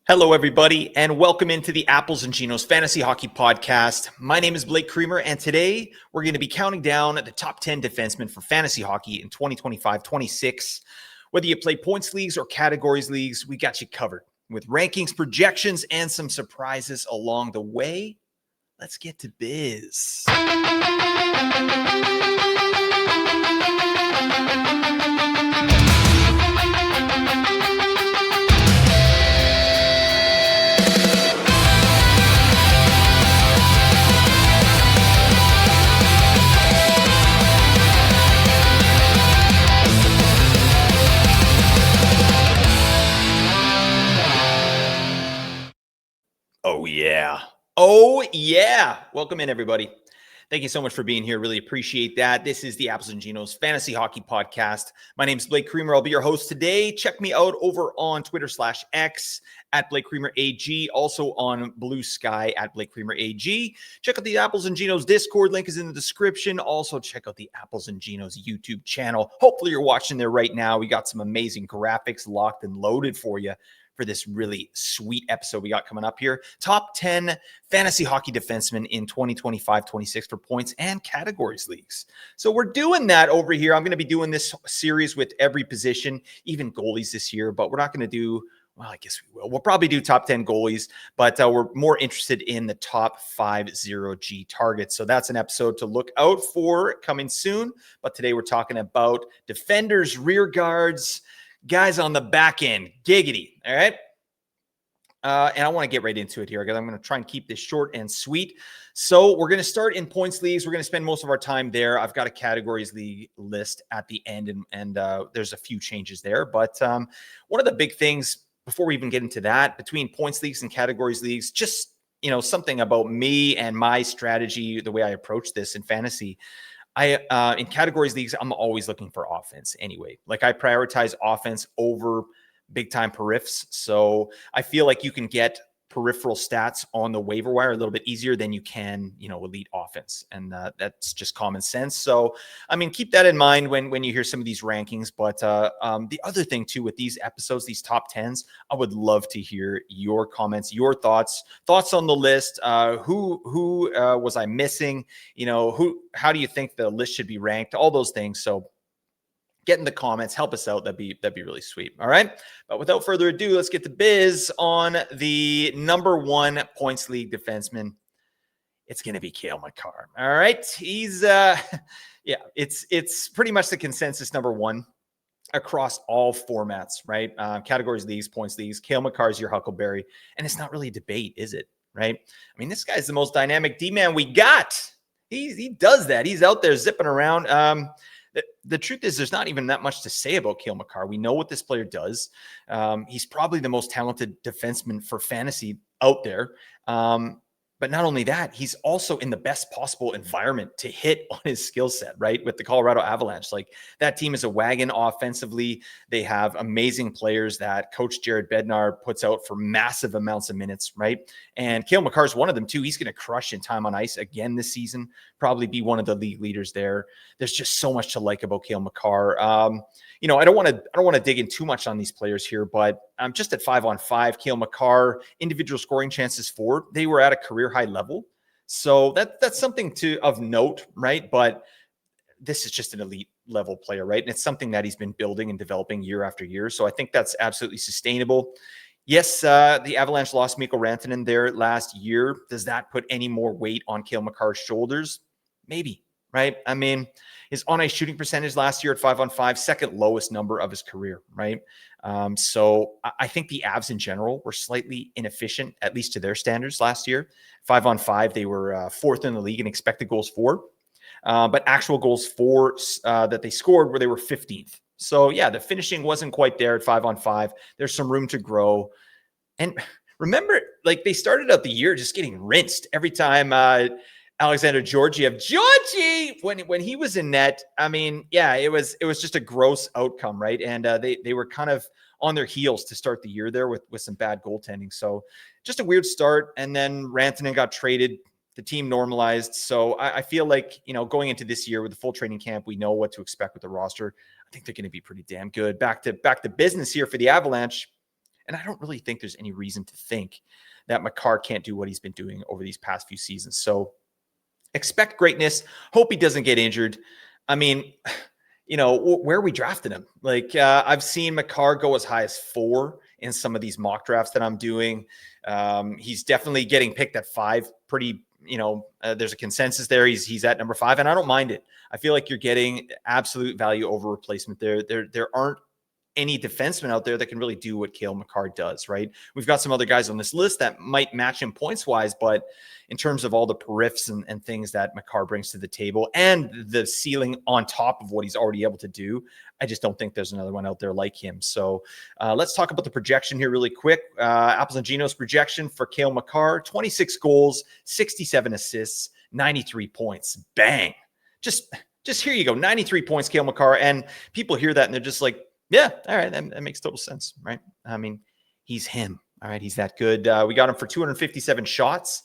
Hello, everybody, and welcome into the Apples and Ginos Fantasy Hockey Podcast. My name is Blake Creamer, and today we're going to be counting down the top 10 defensemen for fantasy hockey in 2025-26. Whether you play points leagues or categories leagues, we got you covered with rankings, projections, and some surprises along the way. Let's get to biz. Oh, yeah. Welcome in, everybody. Thank you so much for being here. Really appreciate that. This is the Apples and Ginos Fantasy Hockey Podcast. My name is Blake Creamer. I'll be your host today. Check me out over on Twitter/X at Blake Creamer AG. Also on Blue Sky at Blake Creamer AG. Check out the Apples and Ginos Discord. Link is in the description. Also, check out the Apples and Ginos YouTube channel. Hopefully, you're watching there right now. We got some amazing graphics locked and loaded for you for this really sweet episode we got coming up here. Top 10 fantasy hockey defensemen in 2025-26 for points and categories leagues. So we're doing that over here. I'm going to be doing this series with every position, even goalies this year, but we're not going to do, well, I guess we will. We'll probably do top 10 goalies, but we're more interested in the top 5 0G targets. So that's an episode to look out for coming soon. But today we're talking about defenders, rear guards, guys on the back end, giggity, all right? And I want to get right into it here because I'm going to try and keep this short and sweet. So we're going to start in points leagues. We're going to spend most of our time there. I've got a categories league list at the end, and there's a few changes there. But one of the big things before we even get into that, between points leagues and categories leagues, just, something about me and my strategy, the way I approach this in fantasy. In categories leagues, I'm always looking for offense anyway. Like I prioritize offense over big time periffs. So I feel like you can get peripheral stats on the waiver wire a little bit easier than you can, elite offense. And that's just common sense. So, keep that in mind when you hear some of these rankings. But the other thing too, with these episodes, these top 10s, I would love to hear your comments, your thoughts on the list. Who was I missing? How do you think the list should be ranked? All those things. So get in the comments, help us out. That'd be really sweet. All right. But without further ado, let's get to biz on the number 1 points league defenseman. It's going to be Cale Makar. All right. He's it's pretty much the consensus number 1 across all formats, right? Categories leagues, points leagues. Cale Makar is your Huckleberry. And it's not really a debate, is it? Right. This guy's the most dynamic D-man we got. He does that. He's out there zipping around. The truth is there's not even that much to say about Cale Makar. We know what this player does. He's probably the most talented defenseman for fantasy out there. But not only that, he's also in the best possible environment to hit on his skill set, right? With the Colorado Avalanche. Like that team is a wagon offensively. They have amazing players that Coach Jared Bednar puts out for massive amounts of minutes, right? And Cale Makar is one of them too. He's going to crush in time on ice again this season, probably be one of the league leaders there. There's just so much to like about Cale Makar. I don't want to dig in too much on these players here, but just at 5-on-5, Cale Makar, individual scoring chances for, they were at a career high level. So that's something of note, right? But this is just an elite level player, right? And it's something that he's been building and developing year after year. So I think that's absolutely sustainable. Yes, the Avalanche lost Mikko Rantanen there last year. Does that put any more weight on Cale Makar's shoulders? Maybe. Right. His on-ice shooting percentage last year at 5-on-5, second lowest number of his career. Right. So I think the Avs in general were slightly inefficient, at least to their standards last year. 5-on-5, they were 4th in the league in expected goals for, but actual goals for that they scored where they were 15th. So yeah, the finishing wasn't quite there at 5-on-5. There's some room to grow. And remember, like they started out the year just getting rinsed every time Alexander Georgiev, when he was in net, it was just a gross outcome, right? And they were kind of on their heels to start the year there with some bad goaltending. So just a weird start. And then Rantanen got traded. The team normalized. So I feel like, going into this year with the full training camp, we know what to expect with the roster. I think they're going to be pretty damn good. Back to business here for the Avalanche. And I don't really think there's any reason to think that Makar can't do what he's been doing over these past few seasons. So expect greatness. Hope he doesn't get injured. I mean, where are we drafting him? Like, I've seen Makar go as high as 4 in some of these mock drafts that I'm doing. He's definitely getting picked at 5. Pretty, there's a consensus there. He's at number 5, and I don't mind it. I feel like you're getting absolute value over replacement there. There aren't any defenseman out there that can really do what Cale Makar does, right? We've got some other guys on this list that might match him points-wise, but in terms of all the periffs and things that Makar brings to the table and the ceiling on top of what he's already able to do, I just don't think there's another one out there like him. So let's talk about the projection here really quick. Apples and Ginos projection for Cale Makar, 26 goals, 67 assists, 93 points. Bang. Just here you go, 93 points, Cale Makar. And people hear that and they're just like, yeah, all right, that makes total sense, right? I mean, he's him, all right? He's that good. We got him for 257 shots,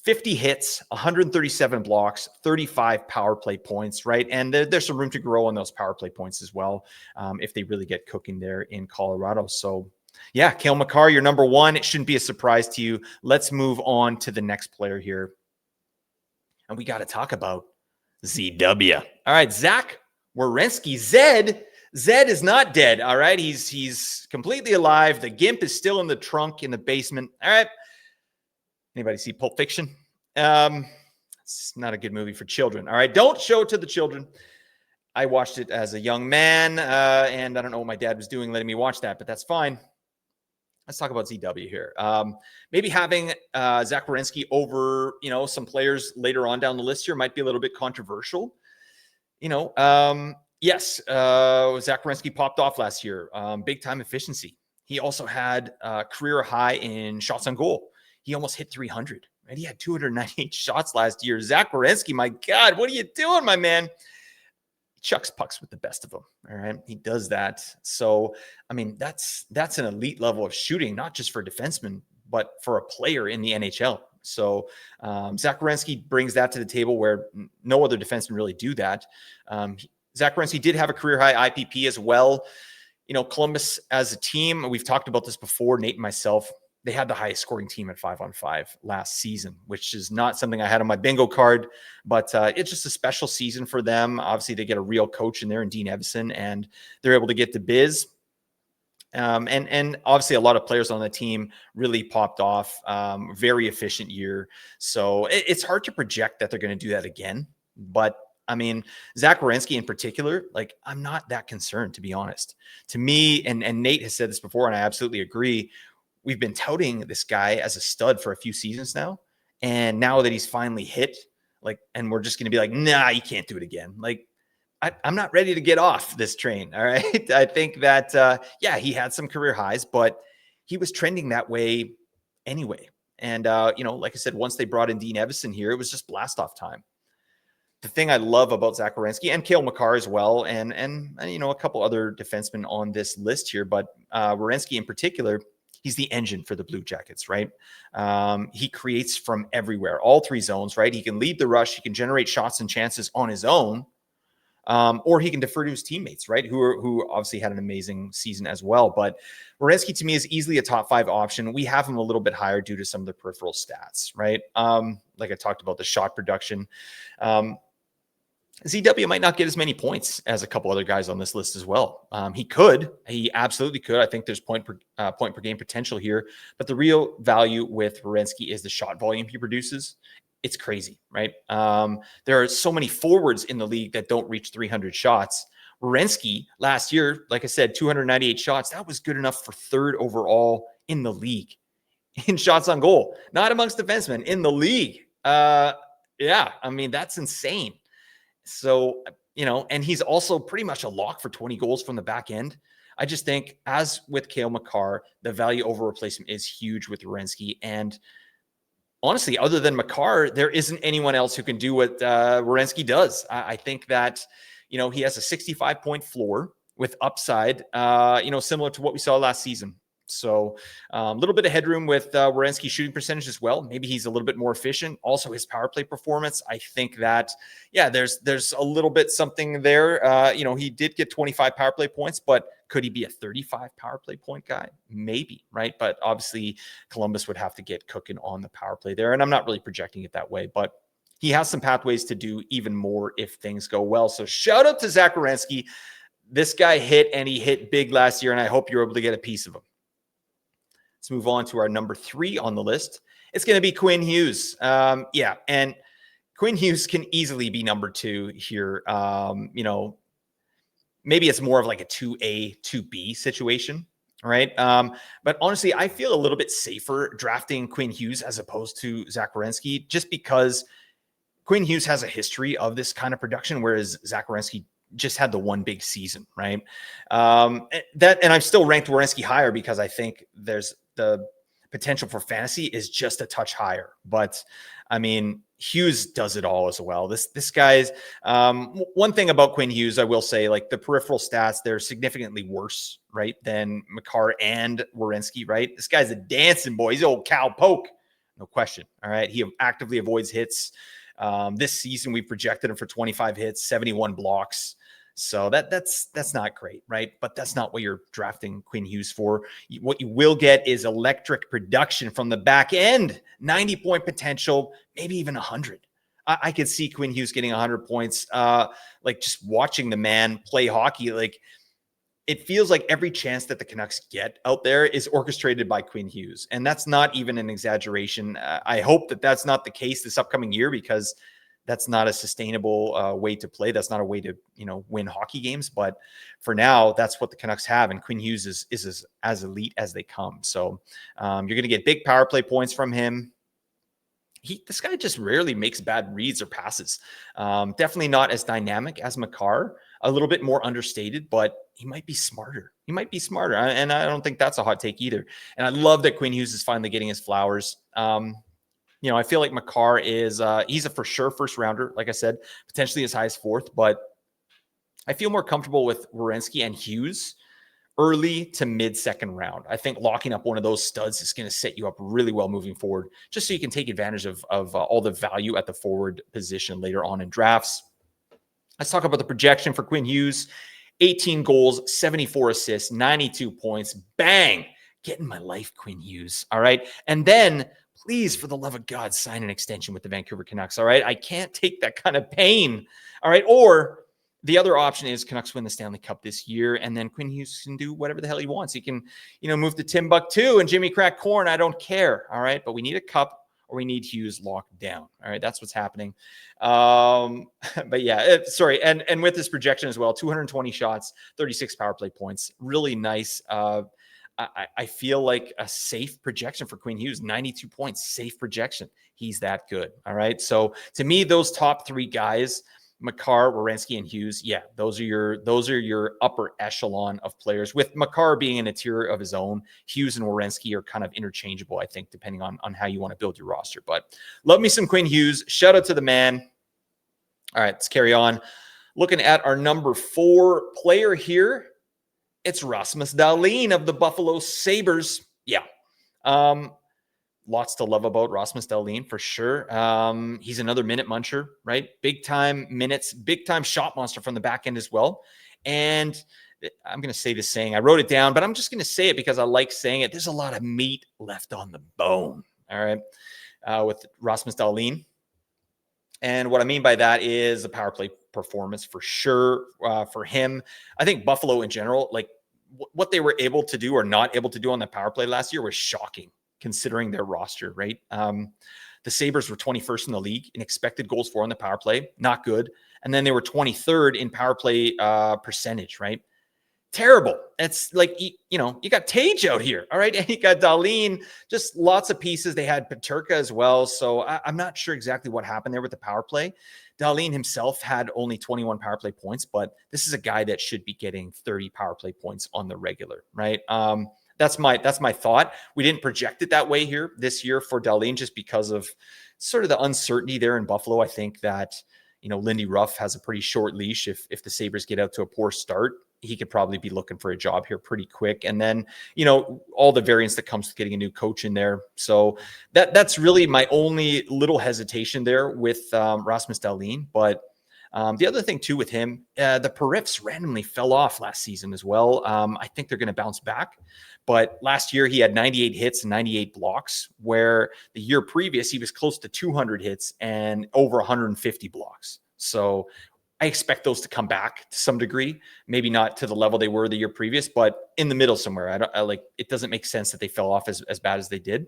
50 hits, 137 blocks, 35 power play points, right? And there's some room to grow on those power play points as well if they really get cooking there in Colorado. So, yeah, Cale Makar, you're number 1. It shouldn't be a surprise to you. Let's move on to the next player here. And we got to talk about ZW. All right, Zach Werenski, Zed is not dead, all right? He's completely alive. The Gimp is still in the trunk in the basement, all right? Anybody see Pulp Fiction? It's not a good movie for children, all right? Don't show it to the children. I watched it as a young man, and I don't know what my dad was doing letting me watch that, but that's fine. Let's talk about ZW here. Maybe having Zach Werenski over, some players later on down the list here might be a little bit controversial. Yes, Zach Werenski popped off last year. Big time efficiency. He also had a career high in shots on goal. He almost hit 300. Right? He had 298 shots last year. Zach Werenski, my God, what are you doing, my man? He chucks pucks with the best of them. All right, he does that. So, I mean, that's an elite level of shooting, not just for defensemen, but for a player in the NHL. So Zach Werenski brings that to the table where no other defenseman really do that. Zach Werenski did have a career high IPP as well. Columbus as a team, we've talked about this before, Nate and myself, they had the highest scoring team at 5-on-5 last season, which is not something I had on my bingo card, but it's just a special season for them. Obviously, they get a real coach in there in Dean Evison, and they're able to get the biz. And obviously a lot of players on the team really popped off. Very efficient year. So it's hard to project that they're going to do that again, but I mean, Zach Werenski in particular, like, I'm not that concerned, to be honest. To me, and Nate has said this before, and I absolutely agree, we've been touting this guy as a stud for a few seasons now. And now that he's finally hit, and we're just going to be like, nah, you can't do it again. I'm not ready to get off this train, all right? I think that, he had some career highs, but he was trending that way anyway. And, like I said, once they brought in Dean Evison here, it was just blast off time. The thing I love about Zach Werenski and Cale Makar as well, and a couple other defensemen on this list here, but Werenski in particular, he's the engine for the Blue Jackets, right? He creates from everywhere, all 3 zones, right? He can lead the rush, he can generate shots and chances on his own, or he can defer to his teammates, right? Who obviously had an amazing season as well. But Werenski to me is easily a top 5 option. We have him a little bit higher due to some of the peripheral stats, right? Like I talked about the shot production. ZW might not get as many points as a couple other guys on this list as well. He absolutely could. I think there's point per game potential here, but the real value with Werenski is the shot volume he produces. It's crazy, right? There are so many forwards in the league that don't reach 300 shots. Werenski last year, like I said, 298 shots. That was good enough for 3rd overall in the league in shots on goal, not amongst defensemen, in the league. I mean, that's insane. So, and he's also pretty much a lock for 20 goals from the back end. I just think, as with Cale Makar, the value over replacement is huge with Werenski. And honestly, other than Makar, there isn't anyone else who can do what Werenski does. I think that, he has a 65-point floor with upside, similar to what we saw last season. So a little bit of headroom with Werenski's shooting percentage as well. Maybe he's a little bit more efficient. Also, his power play performance. I think that, there's a little bit something there. He did get 25 power play points, but Could he be a 35 power play point guy? Maybe, right? But obviously Columbus would have to get cooking on the power play there. And I'm not really projecting it that way, but he has some pathways to do even more if things go well. So shout out to Zach Werenski. This guy hit, and he hit big last year, and I hope you're able to get a piece of him. Let's move on to our number 3 on the list. It's going to be Quinn Hughes. Yeah, and Quinn Hughes can easily be number 2 here. Maybe it's more of like a 2A, 2B situation, right? But honestly, I feel a little bit safer drafting Quinn Hughes as opposed to Zach Werenski, just because Quinn Hughes has a history of this kind of production, whereas Zach Werenski just had the one big season, right? And I've still ranked Werenski higher because I think there's the potential for fantasy is just a touch higher. But I mean, Hughes does it all as well. This guy's one thing about Quinn Hughes, I will say, like the peripheral stats, they're significantly worse, right, than Makar and Werenski, right? This guy's a dancing boy. He's old cow poke, no question. All right, he actively avoids hits. This season, we projected him for 25 hits, 71 blocks. So that's not great, right? But that's not what you're drafting Quinn Hughes for. What you will get is electric production from the back end, 90-point potential, maybe even 100. I could see Quinn Hughes getting 100 points. Like just watching the man play hockey, like it feels like every chance that the Canucks get out there is orchestrated by Quinn Hughes. And that's not even an exaggeration. I hope that that's not the case this upcoming year, because that's not a sustainable way to play. That's not a way to, win hockey games. But for now, that's what the Canucks have. And Quinn Hughes is as elite as they come. So you're going to get big power play points from him. This guy just rarely makes bad reads or passes. Definitely not as dynamic as Makar. A little bit more understated, but he might be smarter. And I don't think that's a hot take either. And I love that Quinn Hughes is finally getting his flowers. I feel like Makar is he's a for sure first rounder, like I said, potentially as high as 4th, but I feel more comfortable with Werenski and Hughes early to mid 2nd round. I think locking up one of those studs is going to set you up really well moving forward, just so you can take advantage of all the value at the forward position later on in drafts. Let's talk about the projection for Quinn Hughes. 18 goals, 74 assists, 92 points. Bang! Get in my life, Quinn Hughes. All right. And then please, for the love of God, sign an extension with the Vancouver Canucks. All right. I can't take that kind of pain. All right. Or the other option is Canucks win the Stanley Cup this year, and then Quinn Hughes can do whatever the hell he wants. He can, move to Timbuktu and Jimmy Crack Corn. I don't care. All right. But we need a cup, or we need Hughes locked down. All right. That's what's happening. But yeah, sorry. And with this projection as well, 220 shots, 36 power play points, really nice. I feel like a safe projection for Quinn Hughes, 92 points, safe projection. He's that good. All right. So to me, those top 3 guys, Makar, Werenski, and Hughes, yeah, those are your upper echelon of players, with Makar being in a tier of his own. Hughes and Werenski are kind of interchangeable, I think, depending on how you want to build your roster. But love me some Quinn Hughes. Shout out to the man. All right, let's carry on. Looking at our number 4 player here, it's Rasmus Dahlin of the Buffalo Sabres. Yeah. Lots to love about Rasmus Dahlin for sure. He's another minute muncher, right? Big time minutes, big time shot monster from the back end as well. And I'm going to say this saying, I wrote it down, but I'm just going to say it because I like saying it. There's a lot of meat left on the bone. All right. With Rasmus Dahlin. And what I mean by that is a power play performance for sure for him. I think Buffalo in general, like what they were able to do or not able to do on the power play last year was shocking, considering their roster, right? The Sabres were 21st in the league in expected goals for on the power play. Not good. And then they were 23rd in power play percentage, right? Terrible. It's like, you got Tage out here, all right? And you got Dahlin, just lots of pieces. They had Peterka as well. So I'm not sure exactly what happened there with the power play. Dahlin himself had only 21 power play points, but this is a guy that should be getting 30 power play points on the regular, right? That's my thought. We didn't project it that way here this year for Dahlin just because of sort of the uncertainty there in Buffalo. I think that, Lindy Ruff has a pretty short leash. If the Sabres get out to a poor start, he could probably be looking for a job here pretty quick. And then, all the variance that comes with getting a new coach in there. So that's really my only little hesitation there with Rasmus Dahlin. But The other thing too with him, the periffs randomly fell off last season as well. I think they're going to bounce back. But last year he had 98 hits and 98 blocks, where the year previous he was close to 200 hits and over 150 blocks. So I expect those to come back to some degree, maybe not to the level they were the year previous, but in the middle somewhere. It doesn't make sense that they fell off as bad as they did.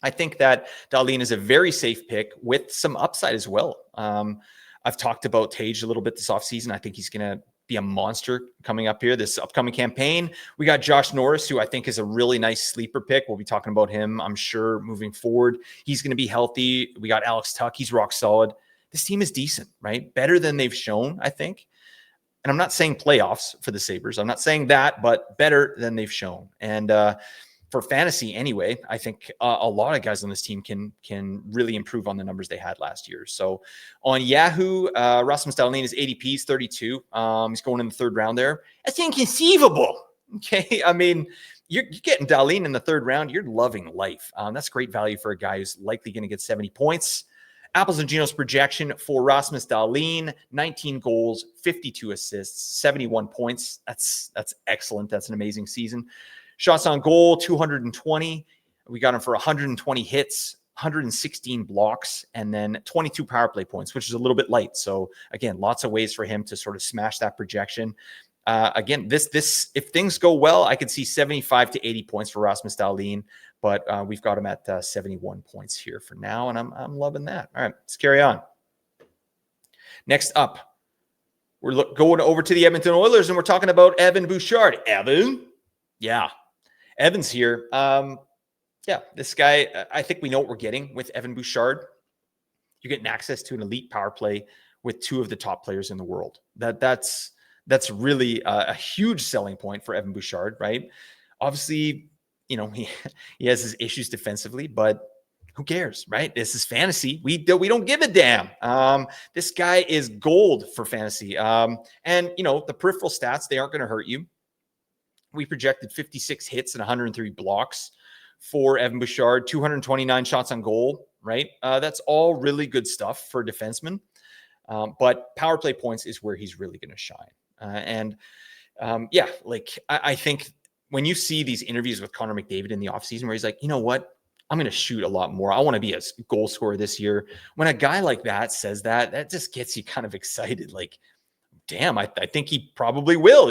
I think that Dahlin is a very safe pick with some upside as well. I've talked about Tage a little bit this offseason. I think he's going to be a monster coming up here this upcoming campaign. We got Josh Norris, who I think is a really nice sleeper pick. We'll be talking about him, I'm sure, moving forward. He's going to be healthy. We got Alex Tuck. He's rock solid. This team is decent, right? Better than they've shown, I think. And I'm not saying playoffs for the Sabres. I'm not saying that, but better than they've shown. And for fantasy anyway, I think a lot of guys on this team can really improve on the numbers they had last year. So on Yahoo, Rasmus Dahlin is ADP is 32. He's going in the third round there. That's inconceivable. Okay. I mean, you're getting Dahlin in the third round. You're loving life. That's great value for a guy who's likely going to get 70 points. Apples and Ginos projection for Rasmus Dahlin, 19 goals, 52 assists, 71 points. That's excellent. That's an amazing season. Shots on goal, 220. We got him for 120 hits, 116 blocks, and then 22 power play points, which is a little bit light. So again, lots of ways for him to sort of smash that projection. Again, this if things go well, I could see 75 to 80 points for Rasmus Dahlin, but we've got him at 71 points here for now, and I'm loving that. All right, let's carry on. Next up, we're going over to the Edmonton Oilers, and we're talking about Evan Bouchard. Evan? Yeah. Evan's here. This guy, I think we know what we're getting with Evan Bouchard. You're getting access to an elite power play with two of the top players in the world. That's really a huge selling point for Evan Bouchard, right? Obviously, he has his issues defensively, but who cares, right? This is fantasy. We don't give a damn. This guy is gold for fantasy. And the peripheral stats, they aren't going to hurt you. We projected 56 hits and 103 blocks for Evan Bouchard, 229 shots on goal, right? That's all really good stuff for a defenseman. But power play points is where he's really going to shine. I think when you see these interviews with Connor McDavid in the offseason where he's like, you know what? I'm going to shoot a lot more. I want to be a goal scorer this year. When a guy like that says that just gets you kind of excited. Like, damn, I think he probably will,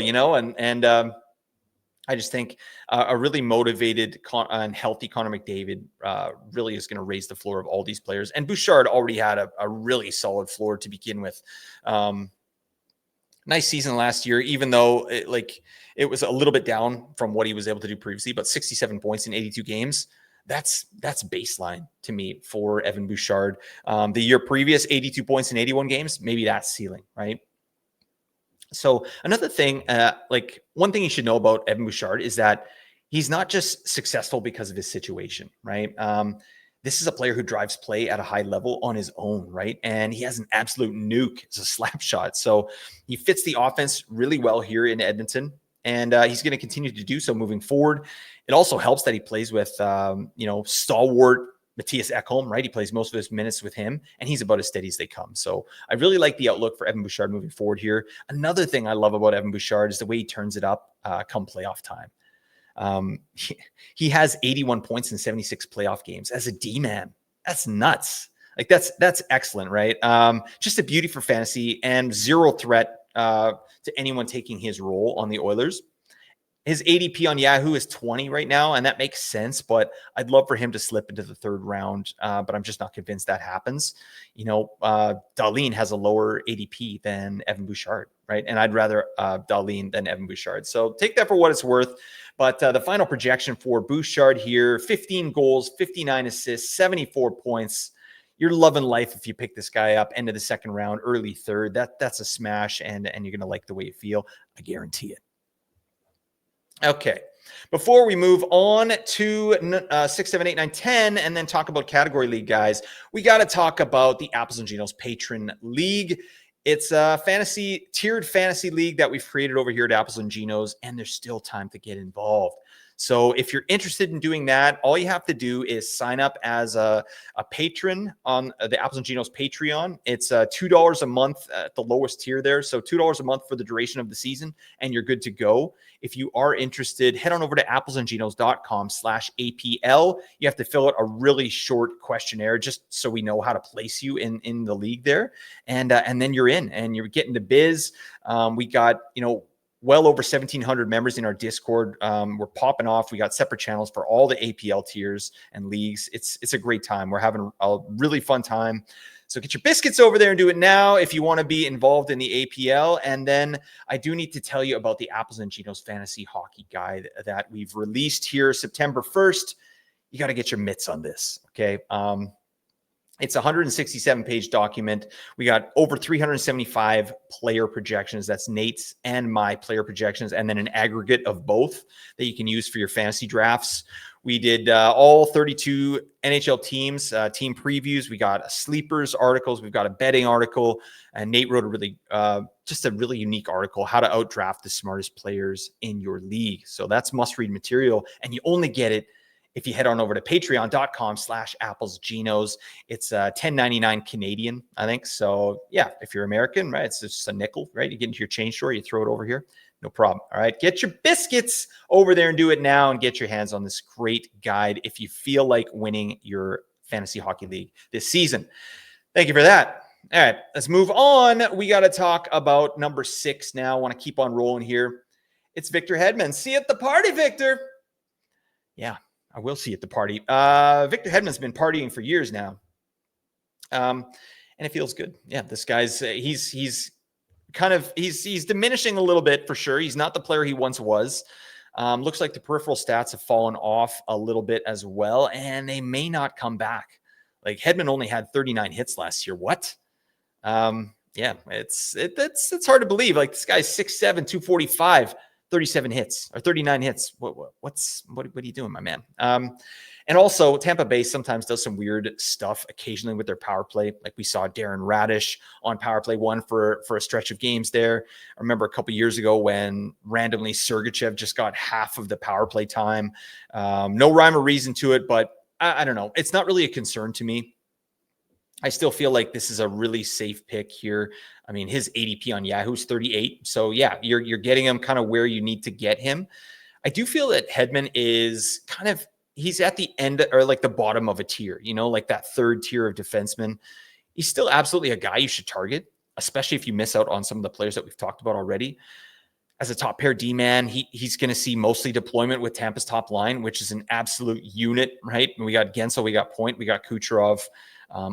I just think a really motivated and healthy Connor McDavid really is going to raise the floor of all these players. And Bouchard already had a really solid floor to begin with. Nice season last year, even though it was a little bit down from what he was able to do previously, but 67 points in 82 games. That's baseline to me for Evan Bouchard. The year previous, 82 points in 81 games, maybe that's ceiling, right? So another thing, one thing you should know about Evan Bouchard is that he's not just successful because of his situation, right? This is a player who drives play at a high level on his own, right? And he has an absolute nuke. It's a slap shot. So he fits the offense really well here in Edmonton, and he's going to continue to do so moving forward. It also helps that he plays with, stalwart Matthias Ekholm, right? He plays most of his minutes with him, and he's about as steady as they come. So I really like the outlook for Evan Bouchard moving forward here. Another thing I love about Evan Bouchard is the way he turns it up come playoff time. He has 81 points in 76 playoff games as a D-man. That's nuts. That's excellent, right? Just a beauty for fantasy and zero threat to anyone taking his role on the Oilers. His ADP on Yahoo is 20 right now, and that makes sense, but I'd love for him to slip into the third round, but I'm just not convinced that happens. Dahlin has a lower ADP than Evan Bouchard, right? And I'd rather Dahlin than Evan Bouchard. So take that for what it's worth. But the final projection for Bouchard here, 15 goals, 59 assists, 74 points. You're loving life if you pick this guy up end of the second round, early third. That's a smash, and you're going to like the way you feel. I guarantee it. Okay, before we move on to 6, 7, 8, 9, 10, and then talk about category league, guys, we got to talk about the Apples and Ginos Patron League. It's a tiered fantasy league that we've created over here at Apples and Ginos, and there's still time to get involved. So if you're interested in doing that, all you have to do is sign up as a patron on the Apples and Ginos Patreon. It's $2 a month at the lowest tier there. So $2 a month for the duration of the season, and you're good to go. If you are interested, head on over to applesandginos.com/APL. You have to fill out a really short questionnaire just so we know how to place you in the league there. And then you're in and you're getting the biz. We got, well over 1,700 members in our Discord. We're popping off. We got separate channels for all the APL tiers and leagues. It's a great time. We're having a really fun time. So get your biscuits over there and do it now if you want to be involved in the APL. And then I do need to tell you about the Apples and Ginos Fantasy Hockey Guide that we've released here September 1st. You got to get your mitts on this, okay? It's a 167-page document. We got over 375 player projections. That's Nate's and my player projections, and then an aggregate of both that you can use for your fantasy drafts. We did all 32 NHL teams, team previews. We got sleepers articles. We've got a betting article. And Nate wrote a really, just a really unique article, how to outdraft the smartest players in your league. So that's must-read material, and you only get it if you head on over to patreon.com/applesginos. It's $10.99 Canadian, I think. So yeah, if you're American, right, it's just a nickel, right? You get into your change store, you throw it over here. No problem. All right. Get your biscuits over there and do it now and get your hands on this great guide if you feel like winning your fantasy hockey league this season. Thank you for that. All right, let's move on. We got to talk about number 6 now. I want to keep on rolling here. It's Victor Hedman. See you at the party, Victor. Yeah, I will see you at the party. Victor Hedman's been partying for years now. And it feels good. Yeah, this guy's, he's diminishing a little bit for sure. He's not the player he once was. Looks like the peripheral stats have fallen off a little bit as well, and they may not come back. Like Hedman only had 39 hits last year. What? Yeah, it's hard to believe. Like this guy's 6'7", 245, 37 hits or 39 hits. What are you doing, my man? And also, Tampa Bay sometimes does some weird stuff occasionally with their power play. Like we saw Darren Radish on power play 1 for a stretch of games there. I remember a couple years ago when randomly Sergachev just got half of the power play time. No rhyme or reason to it, but I don't know. It's not really a concern to me. I still feel like this is a really safe pick here. I mean, his ADP on Yahoo is 38. So yeah, you're getting him kind of where you need to get him. I do feel that Hedman is kind of, he's at the end or like the bottom of a tier, like that third tier of defensemen. He's still absolutely a guy you should target, especially if you miss out on some of the players that we've talked about already. As a top pair D-man, he's going to see mostly deployment with Tampa's top line, which is an absolute unit, right? We got Gensel, we got Point, we got Kucherov,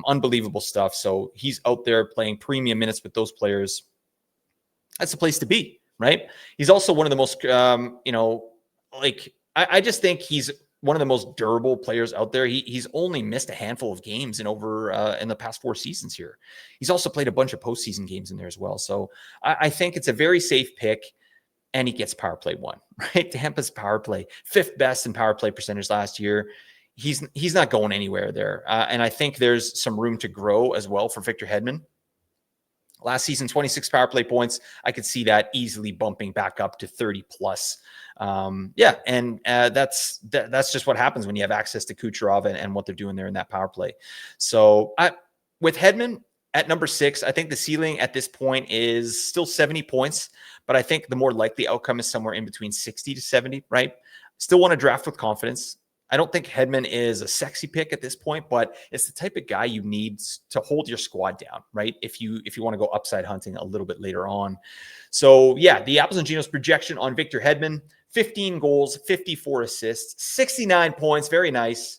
unbelievable stuff. So he's out there playing premium minutes with those players. That's the place to be, right? He's also one of the most, I just think he's one of the most durable players out there. He's only missed a handful of games in the past 4 seasons here. He's also played a bunch of postseason games in there as well. So I think it's a very safe pick, and he gets power play 1, right? Tampa's power play, 5th best in power play percentage last year. He's not going anywhere there. And I think there's some room to grow as well for Victor Hedman. Last season, 26 power play points. I could see that easily bumping back up to 30 plus. That's just what happens when you have access to Kucherov and what they're doing there in that power play. So with Hedman at number 6, I think the ceiling at this point is still 70 points, but I think the more likely outcome is somewhere in between 60 to 70, right? Still want to draft with confidence. I don't think Hedman is a sexy pick at this point, but it's the type of guy you need to hold your squad down, right? If you want to go upside hunting a little bit later on. So yeah, the Apples and Ginos projection on Victor Hedman, 15 goals, 54 assists, 69 points, very nice.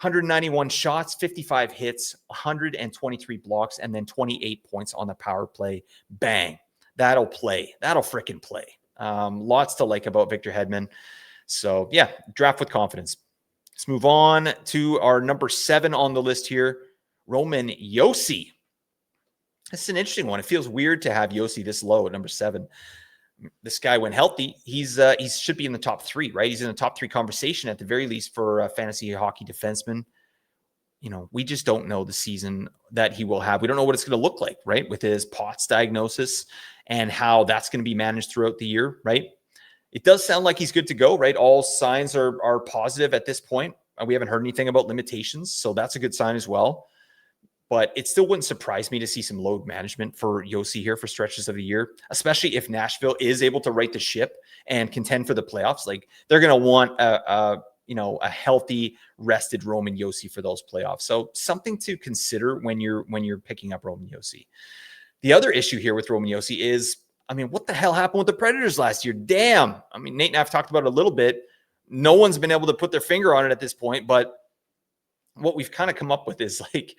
191 shots, 55 hits, 123 blocks, and then 28 points on the power play. Bang. That'll play. That'll frickin' play. Lots to like about Victor Hedman. So yeah, draft with confidence. Let's move on to our number 7 on the list here, Roman Josi. This is an interesting one. It feels weird to have Josi this low at number 7. This guy, when healthy, he should be in the top 3, right? He's in the top 3 conversation at the very least for fantasy hockey defenseman. We just don't know the season that he will have. We don't know what it's going to look like, right? With his POTS diagnosis and how that's going to be managed throughout the year, right? It does sound like he's good to go, right? All signs are positive at this point. We haven't heard anything about limitations, so that's a good sign as well. But it still wouldn't surprise me to see some load management for Yossi here for stretches of the year, especially if Nashville is able to right the ship and contend for the playoffs. Like, they're going to want a healthy, rested Roman Yossi for those playoffs. So something to consider when you're picking up Roman Yossi. The other issue here with Roman Yossi is, I mean, what the hell happened with the Predators last year? Damn. I mean, Nate and I have talked about it a little bit. No one's been able to put their finger on it at this point, but what we've kind of come up with is, like,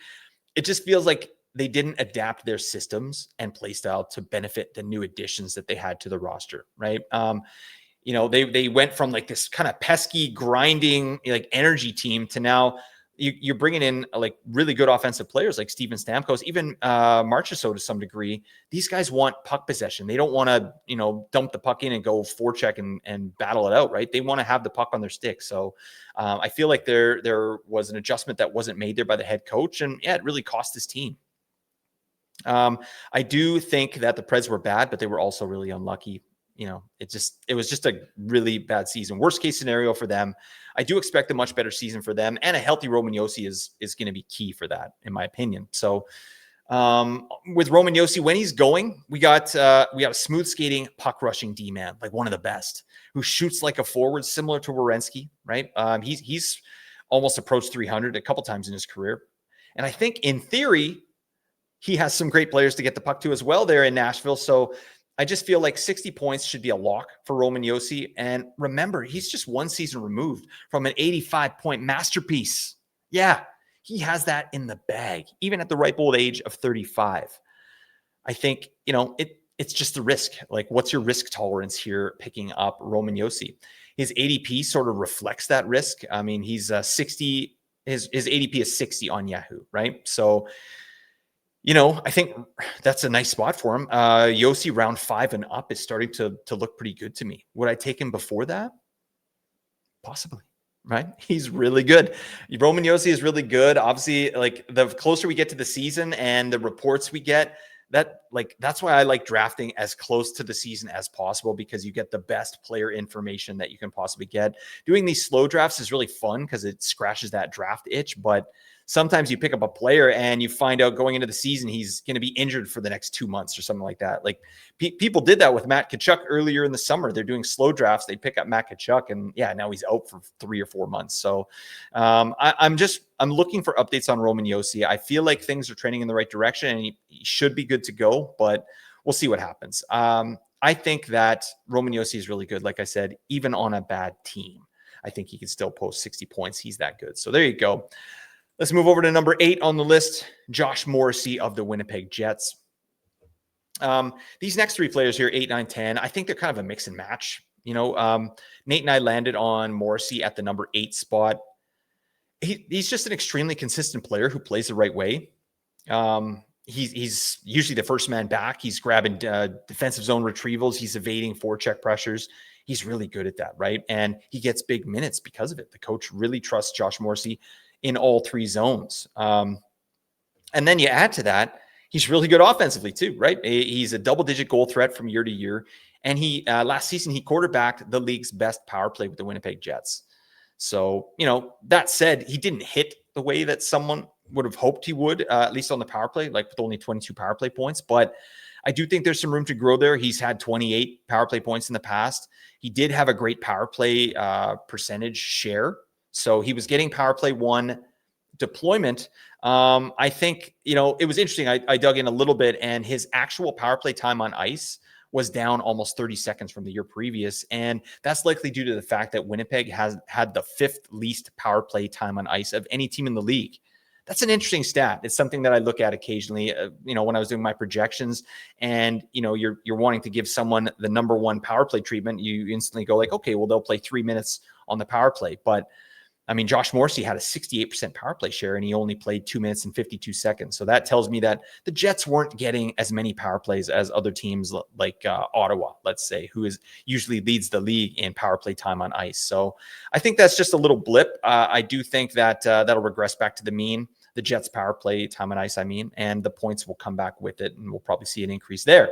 it just feels like they didn't adapt their systems and play style to benefit the new additions that they had to the roster, right? They went from like this kind of pesky, grinding, like, energy team to now you're bringing in like really good offensive players like Steven Stamkos, even Marchessault to some degree. These guys want puck possession. They don't want to, dump the puck in and go forecheck and battle it out, right? They want to have the puck on their stick. So I feel like there was an adjustment that wasn't made there by the head coach, and it really cost this team. I do think that the Preds were bad, but they were also really unlucky. It was just a really bad season. Worst case scenario for them. I do expect a much better season for them, and a healthy Roman Yossi is going to be key for that, in my opinion. So with Roman Yossi, when he's going, we got a smooth skating, puck rushing D-man, like one of the best, who shoots like a forward, similar to Werenski, right? He's almost approached 300 a couple times in his career. And I think in theory, he has some great players to get the puck to as well there in Nashville. So I just feel like 60 points should be a lock for Roman Yossi. And remember, he's just one season removed from an 85-point masterpiece. Yeah, he has that in the bag, even at the ripe old age of 35. I think, it's just the risk. Like, what's your risk tolerance here picking up Roman Yossi? His ADP sort of reflects that risk. I mean, he's 60. His ADP is 60 on Yahoo, right? So, I think that's a nice spot for him. Yossi round 5 and up is starting to look pretty good to me. Would I take him before that? Possibly, right? He's really good. Roman Yossi is really good. Obviously, like, the closer we get to the season and the reports we get, that's why I like drafting as close to the season as possible, because you get the best player information that you can possibly get. Doing these slow drafts is really fun because it scratches that draft itch, but sometimes you pick up a player and you find out going into the season he's going to be injured for the next 2 months or something like that. Like, people did that with Matt Tkachuk earlier in the summer. They're doing slow drafts. They pick up Matt Tkachuk, and now he's out for 3 or 4 months. So I'm looking for updates on Roman Yossi. I feel like things are trending in the right direction, and he should be good to go, but we'll see what happens. I think that Roman Yossi is really good. Like I said, even on a bad team, I think he can still post 60 points. He's that good. So there you go. Let's move over to number 8 on the list, Josh Morrissey of the Winnipeg Jets. These next 3 players here, 8, 9, 10, I think they're kind of a mix and match. Nate and I landed on Morrissey at the number 8 spot. He's just an extremely consistent player who plays the right way. He's usually the first man back. He's grabbing defensive zone retrievals. He's evading forecheck pressures. He's really good at that, right? And he gets big minutes because of it. The coach really trusts Josh Morrissey in all 3 zones. And then you add to that, he's really good offensively too, right? He's a double-digit goal threat from year to year. And he last season, he quarterbacked the league's best power play with the Winnipeg Jets. So, that said, he didn't hit the way that someone would have hoped he would, at least on the power play, like with only 22 power play points. But I do think there's some room to grow there. He's had 28 power play points in the past. He did have a great power play percentage share. So he was getting power play 1 deployment. I think, it was interesting. I dug in a little bit, and his actual power play time on ice was down almost 30 seconds from the year previous. And that's likely due to the fact that Winnipeg has had the 5th least power play time on ice of any team in the league. That's an interesting stat. It's something that I look at occasionally, when I was doing my projections, and, you're wanting to give someone the number 1 power play treatment. You instantly go like, okay, well, they'll play 3 minutes on the power play. But I mean, Josh Morrissey had a 68% power play share, and he only played 2 minutes and 52 seconds. So that tells me that the Jets weren't getting as many power plays as other teams like Ottawa, let's say, who usually leads the league in power play time on ice. So I think that's just a little blip. I do think that that'll regress back to the mean, the Jets power play time on ice, and the points will come back with it, and we'll probably see an increase there.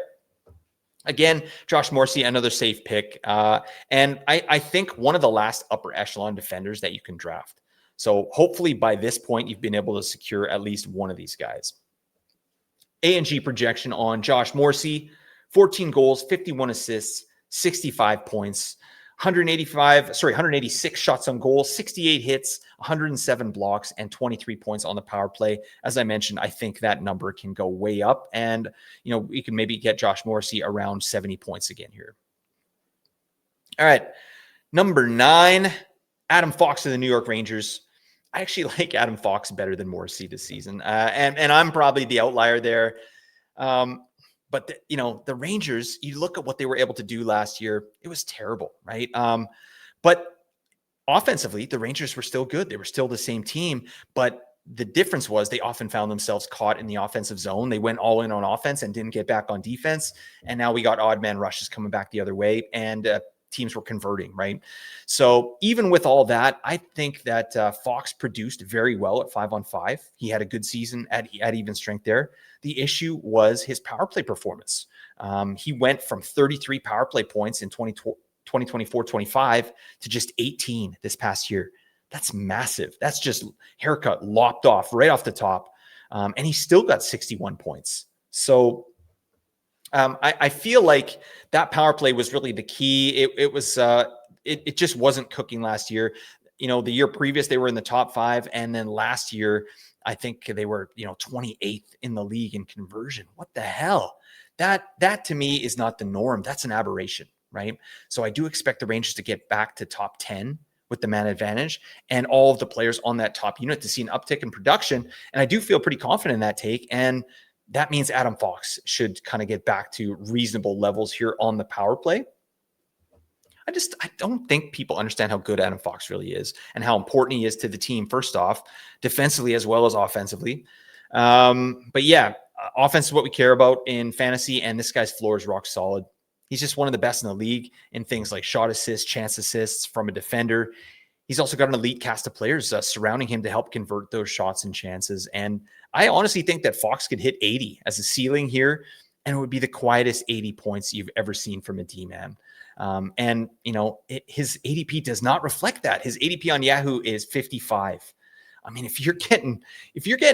Again, Josh Morrissey, another safe pick. And I think one of the last upper echelon defenders that you can draft. So hopefully by this point, you've been able to secure at least one of these guys. A&G projection on Josh Morrissey, 14 goals, 51 assists, 65 points, 186 shots on goal, 68 hits, 107 blocks, and 23 points on the power play. As I mentioned, I think that number can go way up, and we can maybe get Josh Morrissey around 70 points again here. All right, number 9, Adam Fox of the New York Rangers. I actually like Adam Fox better than Morrissey this season, and I'm probably the outlier there. But the Rangers, you look at what they were able to do last year, it was terrible, right? But offensively, the Rangers were still good. They were still the same team, but the difference was they often found themselves caught in the offensive zone. They went all in on offense and didn't get back on defense. And now we got odd man rushes coming back the other way, and teams were converting, right? So even with all that, I think that Fox produced very well at 5-on-5. He had a good season at even strength there. The issue was his power play performance. He went from 33 power play points in 2024-25 to just 18 this past year. That's massive. That's just haircut lopped off right off the top. And he still got 61 points. So I feel like that power play was really the key. It just wasn't cooking last year. The year previous, they were in the top 5. And then last year, I think they were, 28th in the league in conversion. What the hell? That to me is not the norm. That's an aberration, right? So I do expect the Rangers to get back to top 10 with the man advantage and all of the players on that top unit to see an uptick in production. And I do feel pretty confident in that take. And that means Adam Fox should kind of get back to reasonable levels here on the power play. I don't think people understand how good Adam Fox really is and how important he is to the team, first off, defensively as well as offensively. But yeah, offense is what we care about in fantasy, and this guy's floor is rock solid. He's just one of the best in the league in things like shot assists, chance assists from a defender. He's also got an elite cast of players surrounding him to help convert those shots and chances. And I honestly think that Fox could hit 80 as a ceiling here, and it would be the quietest 80 points you've ever seen from a D-man. And his ADP does not reflect that. His ADP on Yahoo is 55. I mean, if you're getting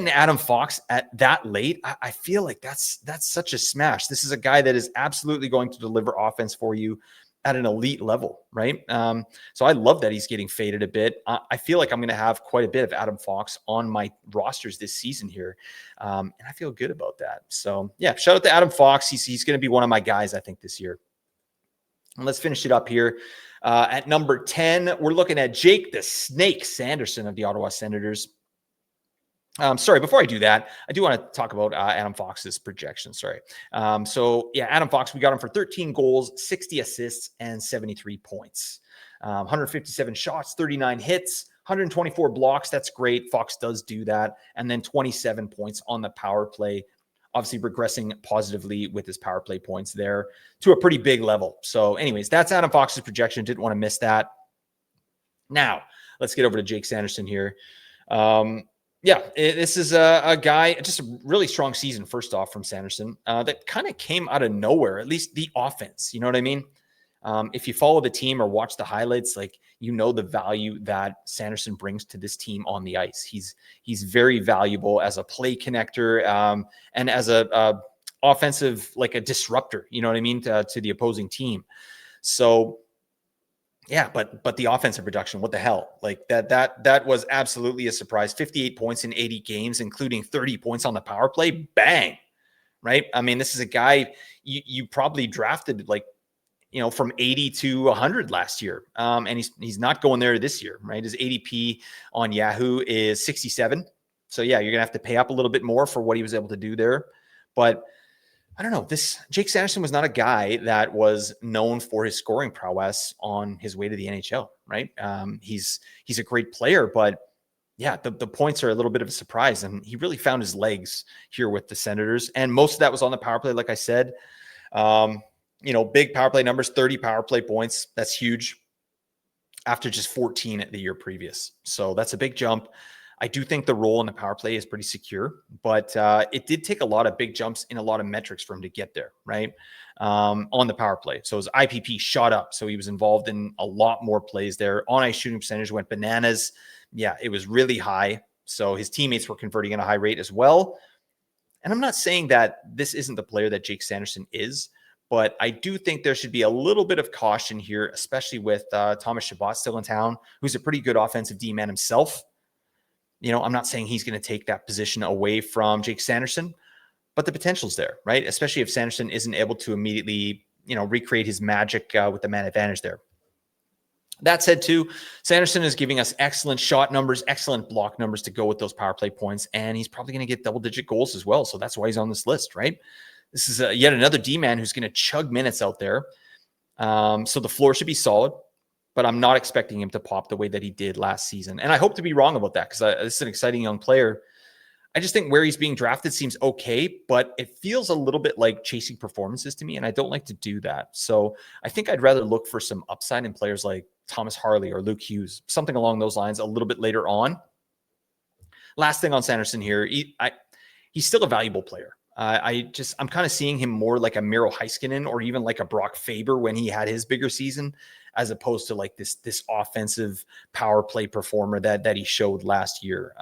Adam Fox at that late, I feel like that's such a smash. This is a guy that is absolutely going to deliver offense for you at an elite level, right? So I love that he's getting faded a bit. I feel like I'm going to have quite a bit of Adam Fox on my rosters this season here, and I feel good about that. So yeah, shout out to Adam Fox. He's going to be one of my guys, I think, this year. And let's finish it up here. At number 10, we're looking at Jake the Snake Sanderson of the Ottawa Senators. Sorry, before I do that, I do want to talk about Adam Fox's projection. Sorry. So yeah, Adam Fox, we got him for 13 goals, 60 assists, and 73 points. 157 shots, 39 hits, 124 blocks. That's great. Fox does do that. And then 27 points on the power play. Obviously regressing positively with his power play points there to a pretty big level. So anyways, that's Adam Fox's projection. Didn't want to miss that. Now, let's get over to Jake Sanderson here. This is a guy, just a really strong season, first off, from Sanderson, that kind of came out of nowhere, at least the offense. You know what I mean? If you follow the team or watch the highlights, the value that Sanderson brings to this team on the ice. He's very valuable as a play connector and as a offensive, like a disruptor, you know what I mean, to the opposing team. So yeah, but the offensive production, what the hell? Like that was absolutely a surprise. 58 points in 80 games, including 30 points on the power play. Bang. Right? I mean, this is a guy you probably drafted from 80 to 100 last year. And he's not going there this year, right? His ADP on Yahoo is 67. So yeah, you're going to have to pay up a little bit more for what he was able to do there. But I don't know. This Jake Sanderson was not a guy that was known for his scoring prowess on his way to the NHL, right? He's a great player, but yeah, the points are a little bit of a surprise, and he really found his legs here with the Senators. And most of that was on the power play, like I said. Big power play numbers, 30 power play points. That's huge after just 14 the year previous. So that's a big jump. I do think the role in the power play is pretty secure, but it did take a lot of big jumps in a lot of metrics for him to get there, right? On the power play. So his IPP shot up. So he was involved in a lot more plays there. On ice shooting percentage went bananas. Yeah, it was really high. So his teammates were converting at a high rate as well. And I'm not saying that this isn't the player that Jake Sanderson is, but I do think there should be a little bit of caution here, especially with Thomas Chabot still in town, who's a pretty good offensive D-man himself. You know, I'm not saying he's going to take that position away from Jake Sanderson, but the potential's there, right? Especially if Sanderson isn't able to immediately, recreate his magic with the man advantage there. That said, too, Sanderson is giving us excellent shot numbers, excellent block numbers to go with those power play points, and he's probably going to get double-digit goals as well. So that's why he's on this list, right? This is yet another D-man who's going to chug minutes out there. So the floor should be solid, but I'm not expecting him to pop the way that he did last season. And I hope to be wrong about that because this is an exciting young player. I just think where he's being drafted seems okay, but it feels a little bit like chasing performances to me, and I don't like to do that. So I think I'd rather look for some upside in players like Thomas Harley or Luke Hughes, something along those lines a little bit later on. Last thing on Sanderson here, he's still a valuable player. I'm kind of seeing him more like a Miro Heiskanen or even like a Brock Faber when he had his bigger season, as opposed to like this offensive power play performer that he showed last year.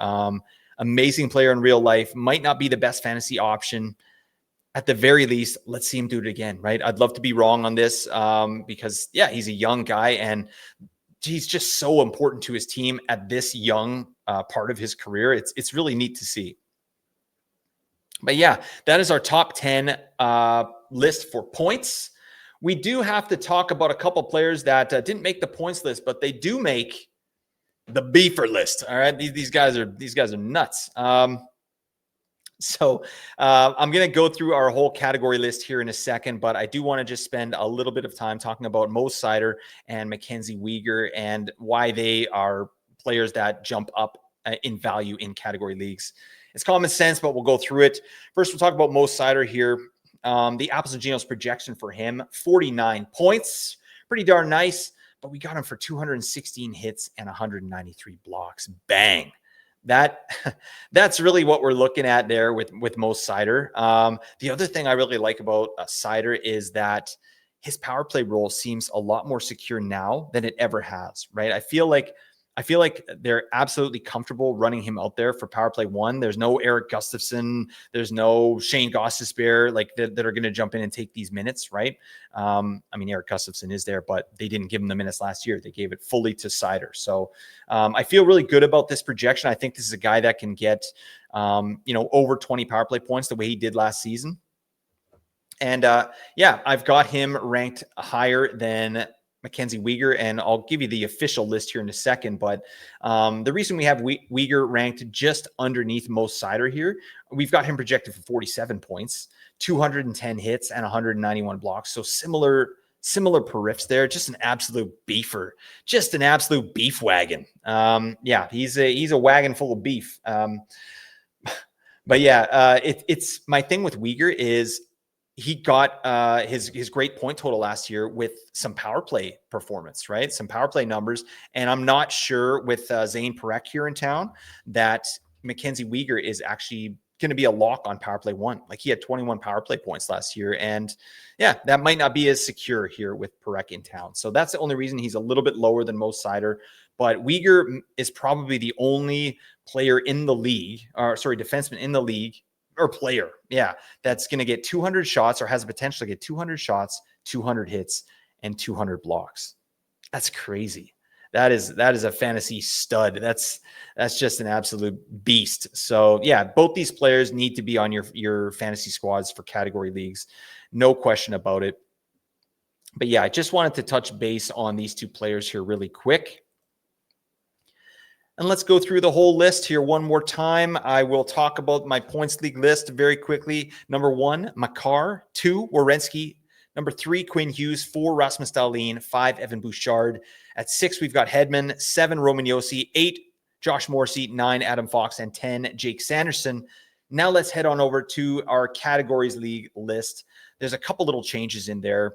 Amazing player in real life, might not be the best fantasy option. At the very least, let's see him do it again, right? I'd love to be wrong on this because, yeah, he's a young guy and he's just so important to his team at this young part of his career. It's really neat to see. But yeah, that is our top 10 list for points. We do have to talk about a couple players that didn't make the points list, but they do make the beefer list. All right. These guys are nuts. So I'm going to go through our whole category list here in a second, but I do want to just spend a little bit of time talking about Mo Seider and Mackenzie Weegar and why they are players that jump up in value in category leagues. It's common sense, but we'll go through it. First, we'll talk about Mo Seider here. The Apples and Ginos projection for him, 49 points. Pretty darn nice. But we got him for 216 hits and 193 blocks. Bang. That's really what we're looking at there with Mo Seider. The other thing I really like about Seider is that his power play role seems a lot more secure now than it ever has, right? I feel like they're absolutely comfortable running him out there for power play one. There's no Eric Gustafsson. There's no Shane Gostisbehere that are going to jump in and take these minutes, right? I mean, Eric Gustafsson is there, but they didn't give him the minutes last year. They gave it fully to Seider. So I feel really good about this projection. I think this is a guy that can get, over 20 power play points the way he did last season. And I've got him ranked higher than Mackenzie Weegar, and I'll give you the official list here in a second. But the reason we have Weegar ranked just underneath Mo Seider here, we've got him projected for 47 points, 210 hits, and 191 blocks. So similar periffs there. Just an absolute beefer, just an absolute beef wagon. He's a wagon full of beef. It's my thing with Weegar is he got his great point total last year with some power play performance, right? Some power play numbers. And I'm not sure with Zane Parekh here in town that Mackenzie Weegar is actually going to be a lock on power play one. Like he had 21 power play points last year. And that might not be as secure here with Parekh in town. So that's the only reason he's a little bit lower than Mo Seider. But Weegar is probably the only player in the league, defenseman in the league, or player, that's going to get 200 shots or has the potential to get 200 shots, 200 hits, and 200 blocks. That's crazy. That is a fantasy stud. That's just an absolute beast. So both these players need to be on your fantasy squads for category leagues. No question about it. But I just wanted to touch base on these two players here really quick. And let's go through the whole list here one more time. I will talk about my points league list very quickly. Number 1, Makar. 2, Werenski. Number 3, Quinn Hughes. 4, Rasmus Dahlin. 5, Evan Bouchard. At 6, we've got Hedman. 7, Roman Josi. 8, Josh Morrissey. 9, Adam Fox. And 10, Jake Sanderson. Now let's head on over to our categories league list. There's a couple little changes in there.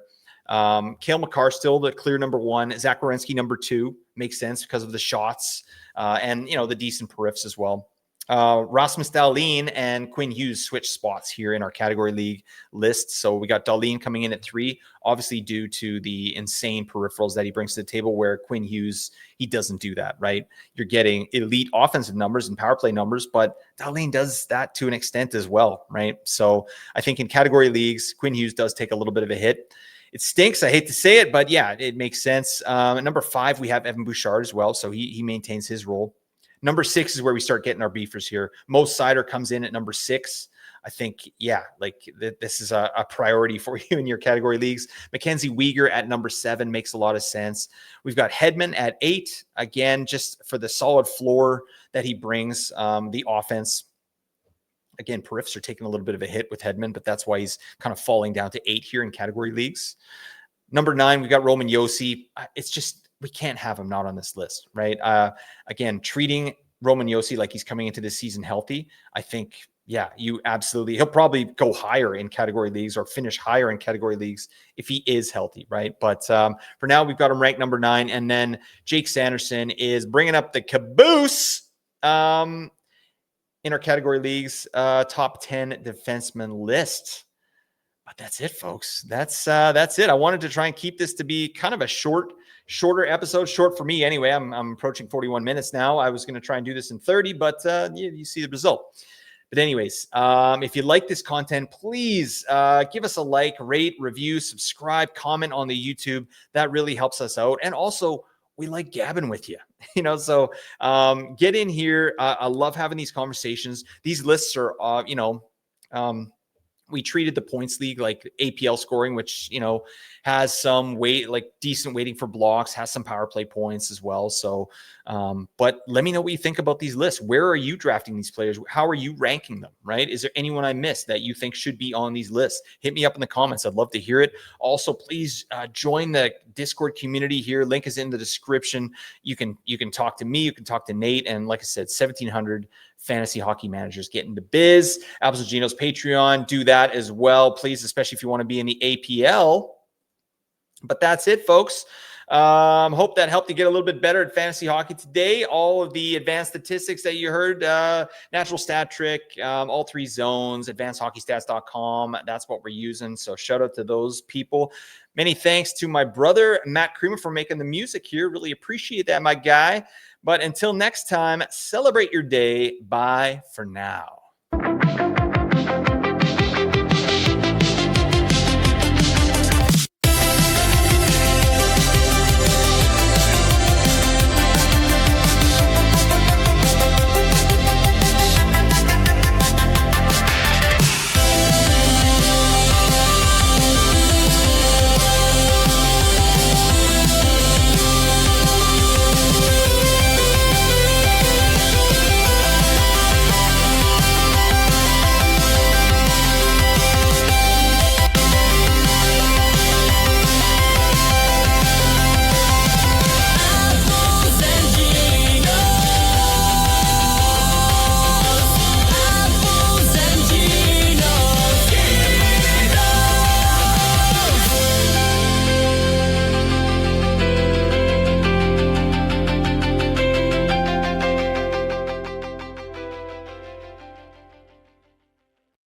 Cale Makar still the clear number 1. Zach Werenski number 2. Makes sense because of the shots and, the decent periffs as well. Rasmus Dahlin and Quinn Hughes switch spots here in our category league list. So we got Dahlin coming in at 3, obviously due to the insane peripherals that he brings to the table, where Quinn Hughes, he doesn't do that, right? You're getting elite offensive numbers and power play numbers, but Dahlin does that to an extent as well, right? So I think in category leagues, Quinn Hughes does take a little bit of a hit. It stinks. I hate to say it, but yeah, it makes sense. At number 5, we have Evan Bouchard as well. So he maintains his role. Number 6 is where we start getting our beefers here. Mo Sider comes in at number 6. I think, this is a priority for you in your category leagues. Mackenzie Weegar at number 7 makes a lot of sense. We've got Hedman at 8. Again, just for the solid floor that he brings, the offense. Again, periffs are taking a little bit of a hit with Hedman, but that's why he's kind of falling down to 8 here in category leagues. Number 9, we've got Roman Josi. It's just, we can't have him not on this list, right? Again, treating Roman Josi like he's coming into this season healthy, I think, you absolutely, he'll probably go higher in category leagues or finish higher in category leagues if he is healthy, right? But for now, we've got him ranked number 9. And then Jake Sanderson is bringing up the caboose in our category leagues top 10 defenseman list. But that's it, folks. That's it. I wanted to try and keep this to be kind of a shorter episode, short for me anyway. I'm approaching 41 minutes now. I was going to try and do this in 30, but you see the result. But anyways, if you like this content, please give us a like, rate, review, subscribe, comment on the YouTube. That really helps us out. And also, we like gabbing with you, so get in here. I love having these conversations. These lists are, we treated the points league like APL scoring, which, has some weight, like decent weighting for blocks, has some power play points as well. So, but let me know what you think about these lists. Where are you drafting these players? How are you ranking them, right? Is there anyone I missed that you think should be on these lists? Hit me up in the comments. I'd love to hear it. Also, please join the Discord community here. Link is in the description. You can talk to me. You can talk to Nate. And like I said, 1,700 fantasy hockey managers getting the biz. Apples and Ginos Patreon, do that as well, please, especially if you want to be in the APL. But that's it, folks. Hope that helped you get a little bit better at fantasy hockey today. All of the advanced statistics that you heard, natural stat trick, all 3 zones, advancedhockeystats.com. That's what we're using. So shout out to those people. Many thanks to my brother, Matt Creamer, for making the music here. Really appreciate that, my guy. But until next time, celebrate your day. Bye for now.